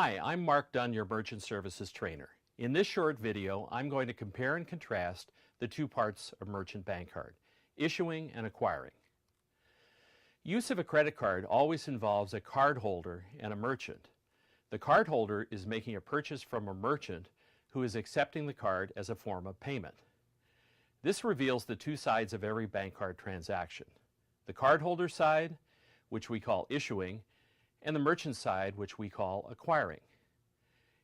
Hi, I'm Mark Dunn, your Merchant Services Trainer. In this short video, I'm going to compare and contrast the two parts of merchant bank card, issuing and acquiring. Use of a credit card always involves a cardholder and a merchant. The cardholder is making a purchase from a merchant who is accepting the card as a form of payment. This reveals the two sides of every bank card transaction. The cardholder side, which we call issuing, and the merchant side, which we call acquiring.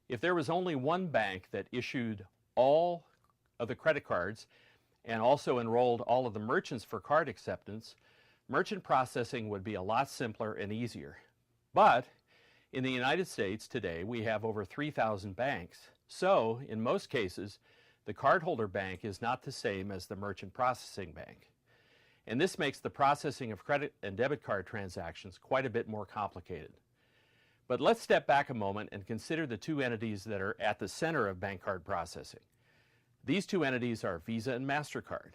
If there was only one bank that issued all of the credit cards and also enrolled all of the merchants for card acceptance, merchant processing would be a lot simpler and easier. But in the United States today, we have over 3,000 banks. So, in most cases, the cardholder bank is not the same as the merchant processing bank. And this makes the processing of credit and debit card transactions quite a bit more complicated. But let's step back a moment and consider the two entities that are at the center of bank card processing. These two entities are Visa and MasterCard.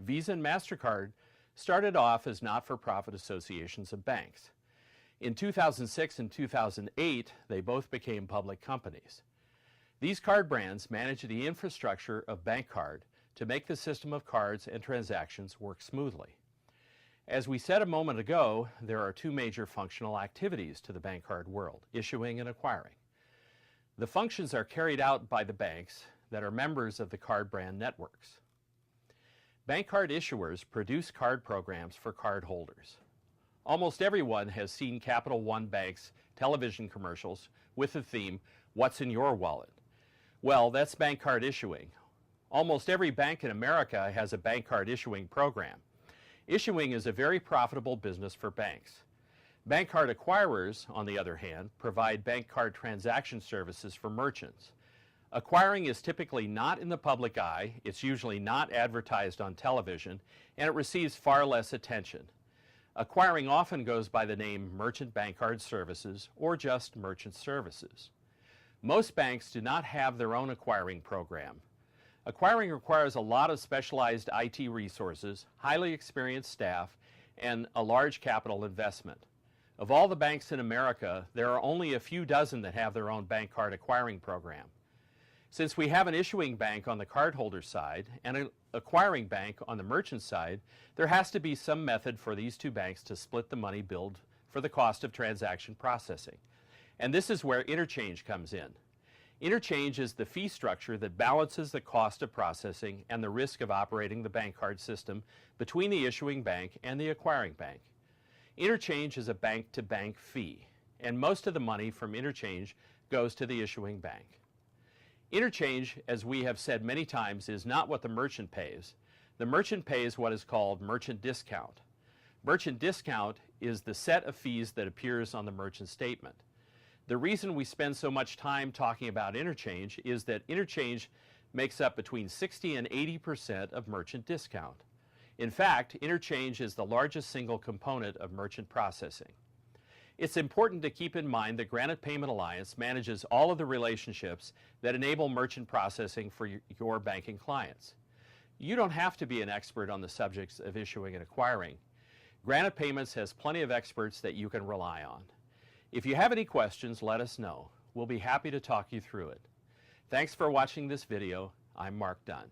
Visa and MasterCard started off as not-for-profit associations of banks. In 2006 and 2008, they both became public companies. These card brands manage the infrastructure of bank card to make the system of cards and transactions work smoothly. As we said a moment ago, there are two major functional activities to the bank card world, issuing and acquiring. The functions are carried out by the banks that are members of the card brand networks. Bank card issuers produce card programs for card holders. Almost everyone has seen Capital One Bank's television commercials with the theme, "What's in your wallet?" Well, that's bank card issuing. Almost every bank in America has a bank card issuing program. Issuing is a very profitable business for banks. Bank card acquirers, on the other hand, provide bank card transaction services for merchants. Acquiring is typically not in the public eye, it's usually not advertised on television, and it receives far less attention. Acquiring often goes by the name Merchant Bank Card Services or just Merchant Services. Most banks do not have their own acquiring program. Acquiring requires a lot of specialized IT resources, highly experienced staff, and a large capital investment. Of all the banks in America, there are only a few dozen that have their own bank card acquiring program. Since we have an issuing bank on the cardholder side and an acquiring bank on the merchant side, there has to be some method for these two banks to split the money billed for the cost of transaction processing. And this is where interchange comes in. Interchange is the fee structure that balances the cost of processing and the risk of operating the bank card system between the issuing bank and the acquiring bank. Interchange is a bank-to-bank fee, and most of the money from interchange goes to the issuing bank. Interchange, as we have said many times, is not what the merchant pays. The merchant pays what is called merchant discount. Merchant discount is the set of fees that appears on the merchant statement. The reason we spend so much time talking about interchange is that interchange makes up between 60 and 80% of merchant discount. In fact, interchange is the largest single component of merchant processing. It's important to keep in mind that Granite Payment Alliance manages all of the relationships that enable merchant processing for your banking clients. You don't have to be an expert on the subjects of issuing and acquiring. Granite Payments has plenty of experts that you can rely on. If you have any questions, let us know. We'll be happy to talk you through it. Thanks for watching this video. I'm Mark Dunn.